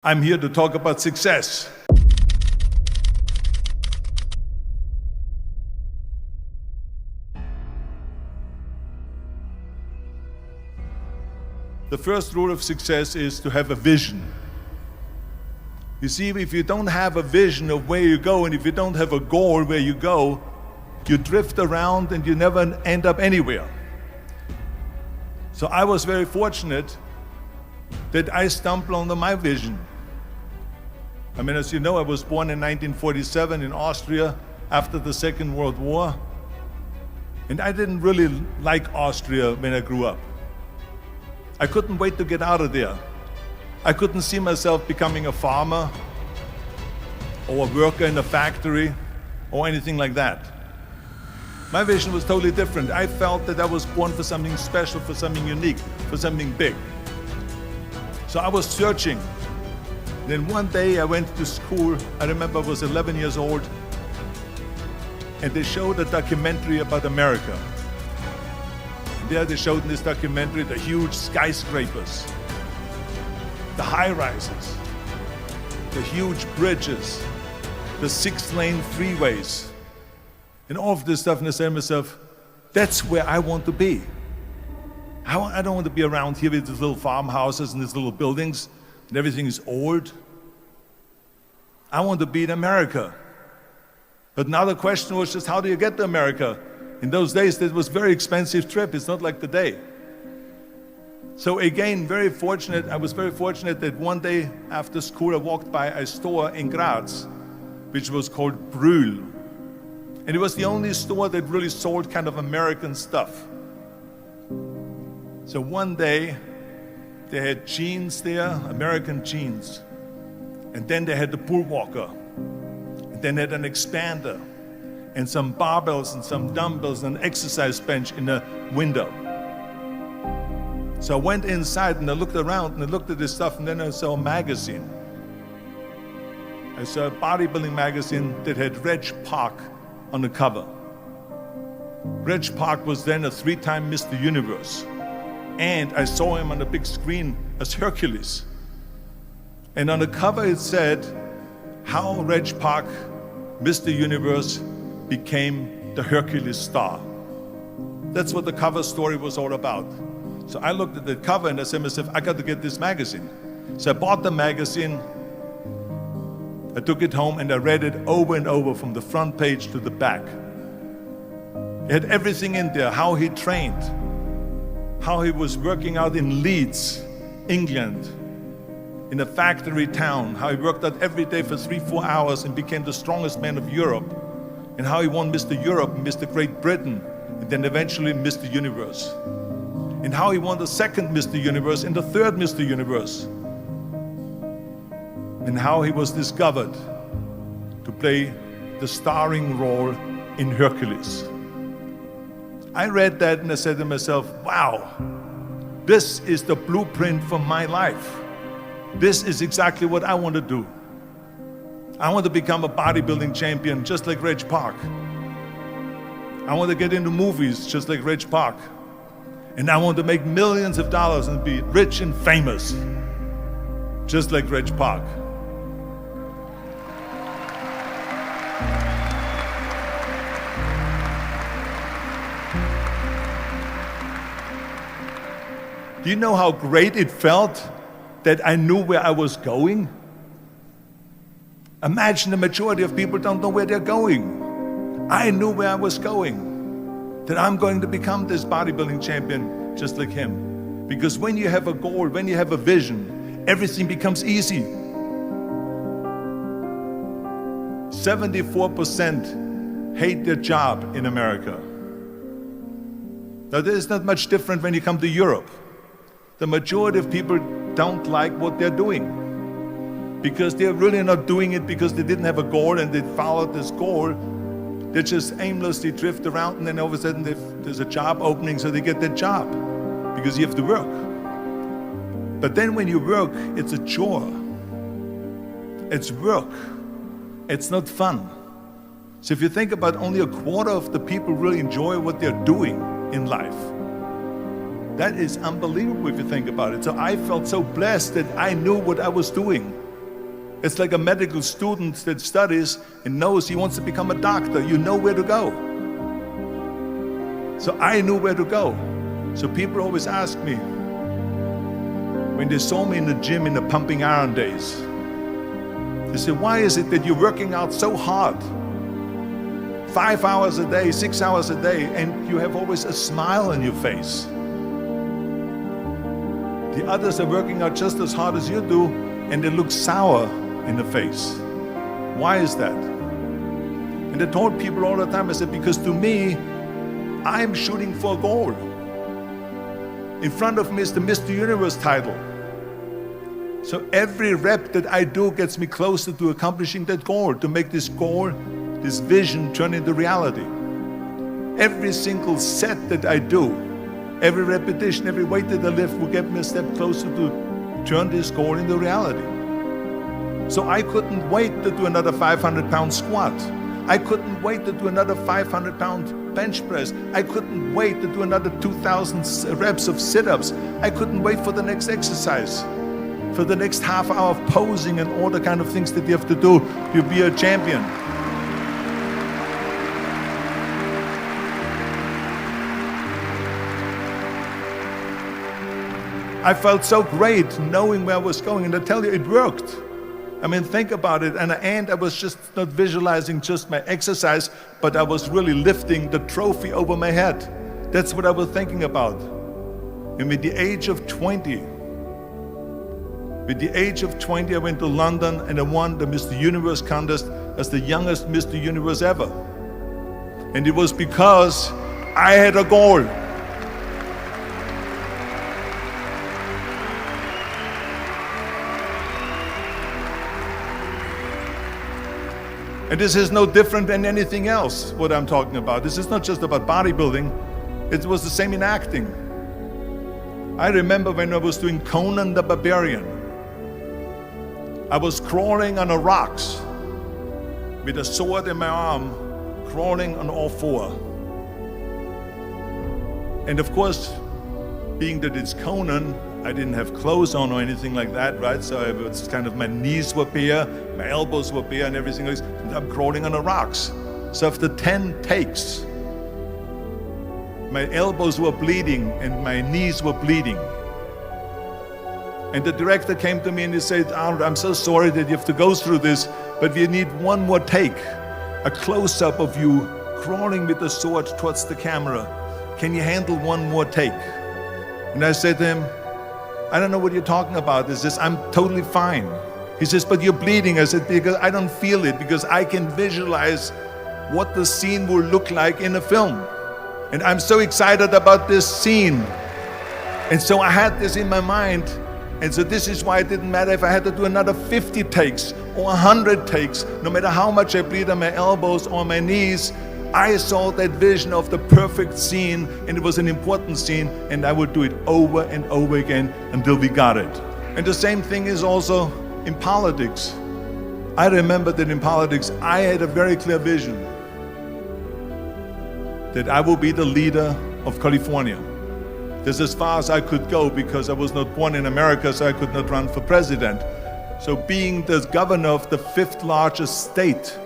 I'm here to talk about success. The first rule of success is to have a vision. You see, if you don't have a vision of where you go, and if you don't have a goal where you go, you drift around and you never end up anywhere. So I was very fortunate that I stumbled onto my vision. I mean, as you know, I was born in 1947 in Austria after the Second World War. And I didn't really like Austria when I grew up. I couldn't wait to get out of there. I couldn't see myself becoming a farmer or a worker in a factory or anything like that. My vision was totally different. I felt that I was born for something special, for something unique, for something big. So I was searching. Then one day I went to school. I remember I was 11 years old, and they showed a documentary about America. And there they showed in this documentary the huge skyscrapers, the high-rises, the huge bridges, the 6-lane freeways, and all of this stuff. And I said to myself, that's where I want to be. I don't want to be around here with these little farmhouses and these little buildings, and everything is old. I want to be in America. But now the question was just, how do you get to America? In those days, it was a very expensive trip. It's not like today. So again, I was very fortunate that one day after school, I walked by a store in Graz, which was called Brühl. And it was the only store that really sold kind of American stuff. So one day, they had jeans there, American jeans. And then they had the bull walker. And then they had an expander and some barbells and some dumbbells and an exercise bench in a window. So I went inside and I looked around and I looked at this stuff, and then I saw a magazine. I saw a bodybuilding magazine that had Reg Park on the cover. Reg Park was then a 3-time Mr. Universe. And I saw him on the big screen as Hercules. And on the cover it said, how Reg Park, Mr. Universe, became the Hercules star. That's what the cover story was all about. So I looked at the cover and I said to myself, I got to get this magazine. So I bought the magazine, I took it home and I read it over and over from the front page to the back. It had everything in there, how he trained, how he was working out in Leeds, England, in a factory town, how he worked out every day for 3-4 hours and became the strongest man of Europe, and how he won Mr. Europe and Mr. Great Britain, and then eventually Mr. Universe, and how he won the second Mr. Universe and the third Mr. Universe, and how he was discovered to play the starring role in Hercules. I read that and I said to myself, wow, this is the blueprint for my life. This is exactly what I want to do. I want to become a bodybuilding champion just like Reg Park. I want to get into movies just like Reg Park. And I want to make millions of dollars and be rich and famous just like Reg Park. Do you know how great it felt that I knew where I was going? Imagine the majority of people don't know where they're going. I knew where I was going, that I'm going to become this bodybuilding champion just like him. Because when you have a goal, when you have a vision, everything becomes easy. 74% hate their job in America. Now, there's not much different when you come to Europe. The majority of people don't like what they're doing because they're really not doing it because they didn't have a goal and they followed this goal. They just aimlessly drift around, and then all of a sudden there's a job opening, so they get that job because you have to work. But then when you work, it's a chore. It's work. It's not fun. So if you think about, only a quarter of the people really enjoy what they're doing in life. That is unbelievable if you think about it. So I felt so blessed that I knew what I was doing. It's like a medical student that studies and knows he wants to become a doctor. You know where to go. So I knew where to go. So people always ask me, when they saw me in the gym in the pumping iron days, they said, why is it that you're working out so hard? 5 hours a day, 6 hours a day, and you have always a smile on your face. The others are working out just as hard as you do, and they look sour in the face. Why is that? And I told people all the time, I said, because to me, I'm shooting for a goal. In front of me is the Mr. Universe title. So every rep that I do gets me closer to accomplishing that goal, to make this goal, this vision turn into reality. Every single set that I do, every repetition, every weight that I lift will get me a step closer to turn this goal into reality. So I couldn't wait to do another 500-pound squat. I couldn't wait to do another 500-pound bench press. I couldn't wait to do another 2,000 reps of sit-ups. I couldn't wait for the next exercise, for the next half hour of posing and all the kind of things that you have to do to be a champion. I felt so great knowing where I was going, and I tell you, it worked. I mean, think about it. And I was just not visualizing just my exercise, but I was really lifting the trophy over my head. That's what I was thinking about. And with the age of 20, I went to London and I won the Mr. Universe contest as the youngest Mr. Universe ever. And it was because I had a goal. And this is no different than anything else, what I'm talking about. This is not just about bodybuilding. It was the same in acting. I remember when I was doing Conan the Barbarian. I was crawling on the rocks with a sword in my arm, crawling on all four. And of course, being that it's Conan, I didn't have clothes on or anything like that, right? So it was kind of, my knees were bare, my elbows were bare and everything else. And I'm crawling on the rocks. So after 10 takes, my elbows were bleeding and my knees were bleeding. And the director came to me and he said, Arnold, I'm so sorry that you have to go through this, but we need one more take. A close-up of you crawling with the sword towards the camera. Can you handle one more take? And I said to him, I don't know what you're talking about. He says, I'm totally fine. He says, but you're bleeding. I said, because I don't feel it, because I can visualize what the scene will look like in a film. And I'm so excited about this scene. And so I had this in my mind. And so this is why it didn't matter if I had to do another 50 takes or 100 takes, no matter how much I bleed on my elbows or my knees. I saw that vision of the perfect scene, and it was an important scene, and I would do it over and over again until we got it. And the same thing is also in politics. I remember that in politics, I had a very clear vision that I will be the leader of California. That's as far as I could go, because I was not born in America, so I could not run for president. So being the governor of the 5th largest state,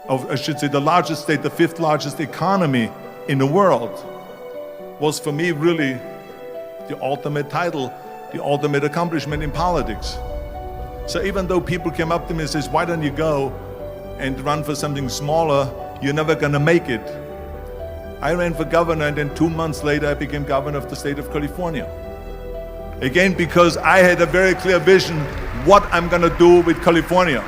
I should say the largest state, the 5th largest economy in the world, was for me really the ultimate title, the ultimate accomplishment in politics. So even though people came up to me and says, why don't you go and run for something smaller, you're never gonna make it. I ran for governor, and then 2 months later I became governor of the state of California. Again, because I had a very clear vision what I'm gonna do with California.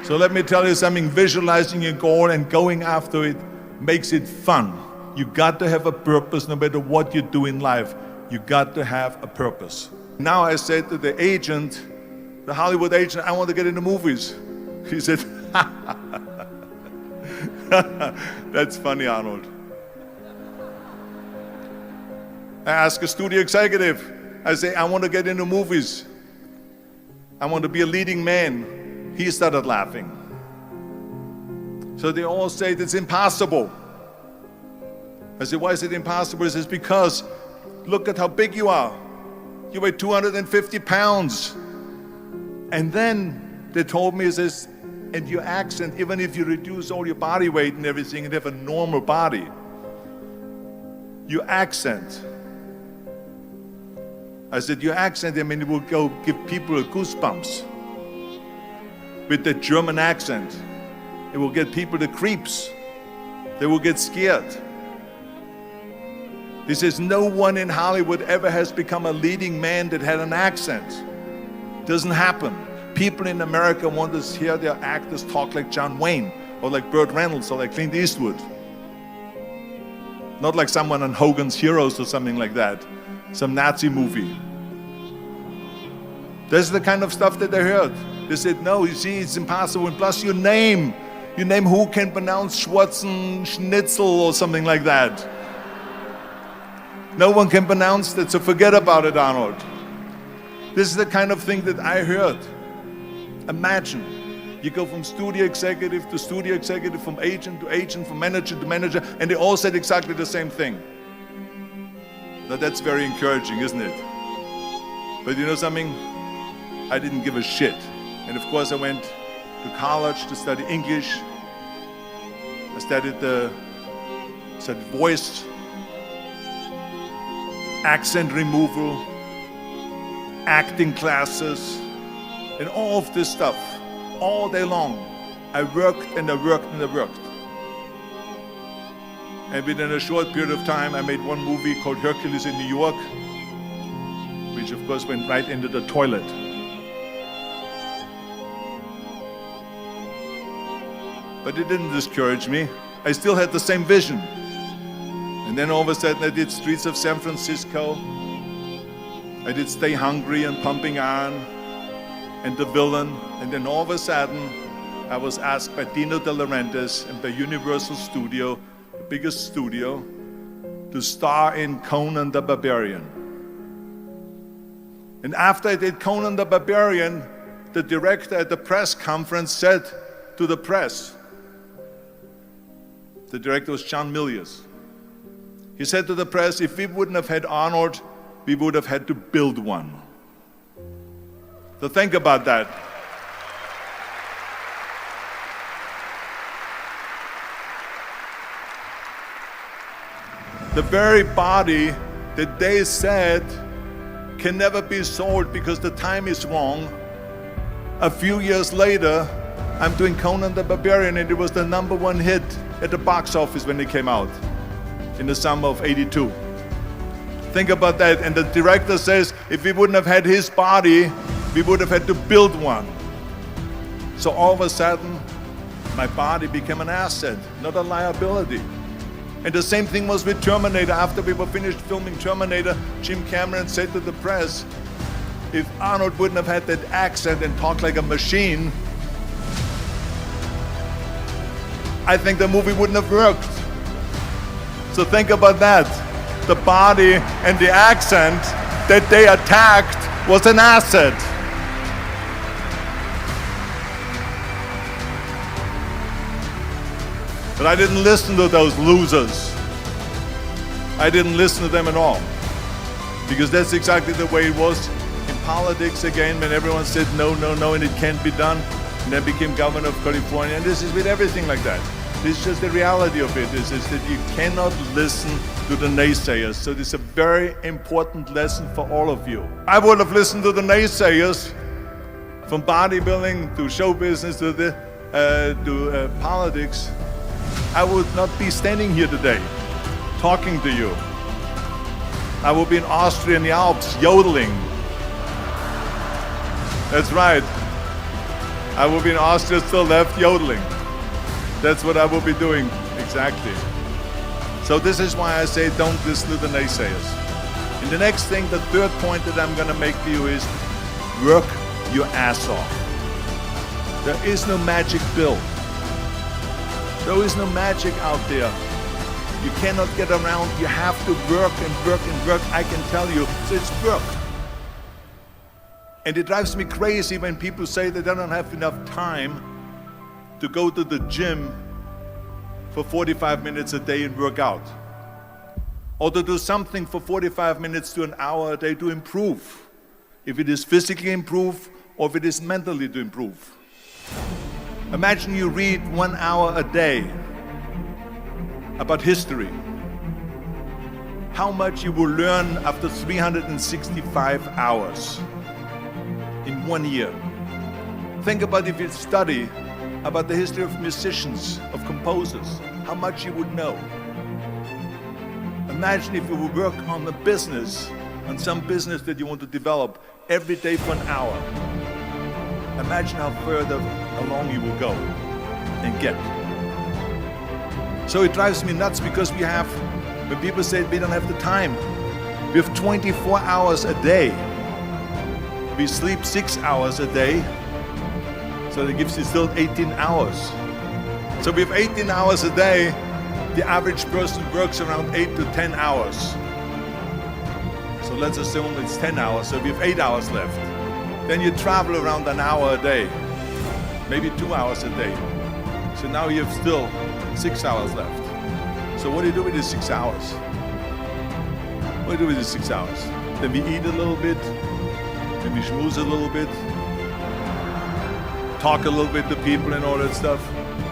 So let me tell you something, visualizing your goal and going after it makes it fun. You got to have a purpose no matter what you do in life. You got to have a purpose. Now I said to the agent, the Hollywood agent, I want to get into movies. He said, that's funny, Arnold. I asked a studio executive, I say, I want to get into movies. I want to be a leading man. He started laughing. So they all say it's impossible. I said, why is it impossible? He says, because look at how big you are. You weigh 250 pounds. And then they told me, says, and your accent, even if you reduce all your body weight and everything and have a normal body, your accent. I said, your accent, I mean, it will go give people goosebumps. With the German accent, it will get people the creeps. They will get scared. He says, no one in Hollywood ever has become a leading man that had an accent. Doesn't happen. People in America want to hear their actors talk like John Wayne, or like Burt Reynolds, or like Clint Eastwood. Not like someone on Hogan's Heroes or something like that. Some Nazi movie. That's the kind of stuff that they heard. They said, no, you see, it's impossible. And plus your name who can pronounce Schwarzenegger or something like that. No one can pronounce that, so forget about it, Arnold. This is the kind of thing that I heard. Imagine, you go from studio executive to studio executive, from agent to agent, from manager to manager, and they all said exactly the same thing. Now that's very encouraging, isn't it? But you know something? I didn't give a shit. And of course I went to college to study English. I studied voice, accent removal, acting classes, and all of this stuff, all day long. I worked and I worked and I worked. And within a short period of time, I made one movie called Hercules in New York, which of course went right into the toilet. But it didn't discourage me. I still had the same vision. And then all of a sudden I did Streets of San Francisco. I did Stay Hungry and Pumping Iron and The Villain. And then all of a sudden I was asked by Dino De Laurentiis and by Universal Studio, the biggest studio, to star in Conan the Barbarian. And after I did Conan the Barbarian, the director at the press conference said to the press, the director was John Milius. He said to the press, if we wouldn't have had Arnold, we would have had to build one. So think about that. The very body that they said can never be sold because the time is wrong. A few years later, I'm doing Conan the Barbarian, and it was the #1 hit at the box office when it came out in the summer of '82. Think about that. And the director says, if we wouldn't have had his body, we would have had to build one. So all of a sudden, my body became an asset, not a liability. And the same thing was with Terminator. After we were finished filming Terminator, Jim Cameron said to the press, if Arnold wouldn't have had that accent and talked like a machine, I think the movie wouldn't have worked. So think about that. The body and the accent that they attacked was an asset. But I didn't listen to those losers. I didn't listen to them at all. Because that's exactly the way it was in politics again, when everyone said no, no, no, and it can't be done. And then became governor of California. And this is with everything like that. This is just the reality of it, is that you cannot listen to the naysayers. So this is a very important lesson for all of you. I would have listened to the naysayers, from bodybuilding to show business to politics. I would not be standing here today talking to you. I would be in Austria in the Alps yodeling. That's right. I will be in Austria still left yodeling. That's what I will be doing, exactly. So this is why I say don't listen to the naysayers. And the next thing, the third point that I'm gonna make to you is work your ass off. There is no magic pill. There is no magic out there. You cannot get around, you have to work and work and work, I can tell you. So it's work. And it drives me crazy when people say that they don't have enough time to go to the gym for 45 minutes a day and work out. Or to do something for 45 minutes to an hour a day to improve. if it is physically improve or if it is mentally to improve. Imagine you read 1 hour a day about history. How much you will learn after 365 hours in 1 year. Think about if you study about the history of musicians, of composers, how much you would know. Imagine if you would work on a business, on some business that you want to develop every day for an hour. Imagine how further along you will go and get. So it drives me nuts because when people say we don't have the time, we have 24 hours a day. We sleep 6 hours a day, so that gives you still 18 hours. So we have 18 hours a day. The average person works around 8 to 10 hours. So let's assume it's 10 hours, so we have 8 hours left. Then you travel around an hour a day, maybe 2 hours a day. So now you have still 6 hours left. So what do you do with these 6 hours? What do you do with these 6 hours? Then we eat a little bit, then we schmooze a little bit, talk a little bit to people and all that stuff.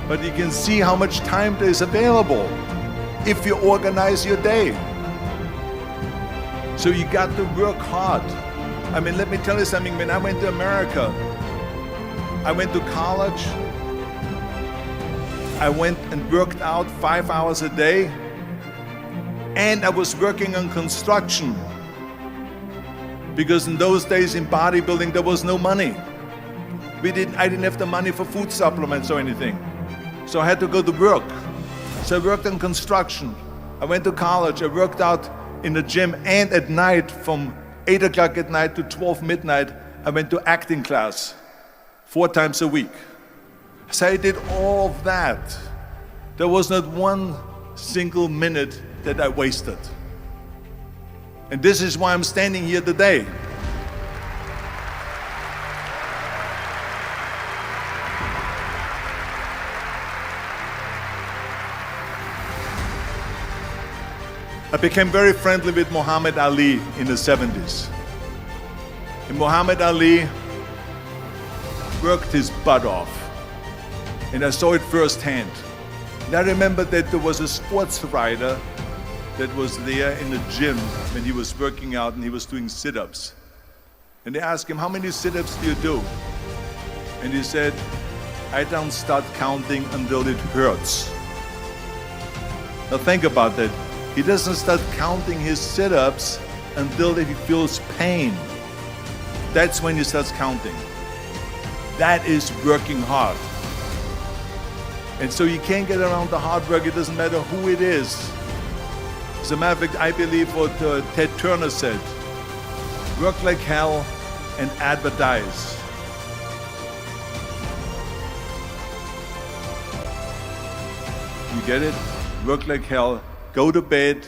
But you can see how much time there is available if you organize your day. So you got to work hard. I mean, let me tell you something. When I went to America, I went to college. I went and worked out 5 hours a day, and I was working on construction. Because in those days in bodybuilding, there was no money. I didn't have the money for food supplements or anything. So I had to go to work. So I worked on construction. I went to college. I worked out in the gym, and at night from 8 o'clock at night to 12 midnight, I went to acting class 4 times a week. So I did all of that. There was not one single minute that I wasted. And this is why I'm standing here today. I became very friendly with Muhammad Ali in the 70s. And Muhammad Ali worked his butt off. And I saw it firsthand. And I remember that there was a sports writer that was there in the gym when he was working out and he was doing sit-ups. And they asked him, how many sit-ups do you do? And he said, I don't start counting until it hurts. Now think about that. He doesn't start counting his sit-ups until he feels pain. That's when he starts counting. That is working hard. And so you can't get around the hard work. It doesn't matter who it is. As a matter of fact, I believe what Ted Turner said, work like hell and advertise. You get it? Work like hell, go to bed,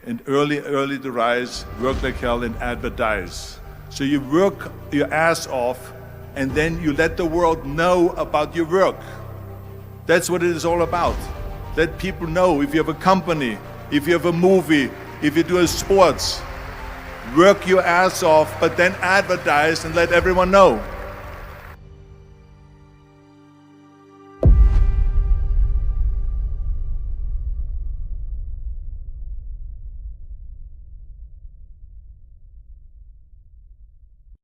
and early to rise, work like hell and advertise. So you work your ass off, and then you let the world know about your work. That's what it is all about. Let people know. If you have a company, if you have a movie, if you do a sports, work your ass off, but then advertise and let everyone know.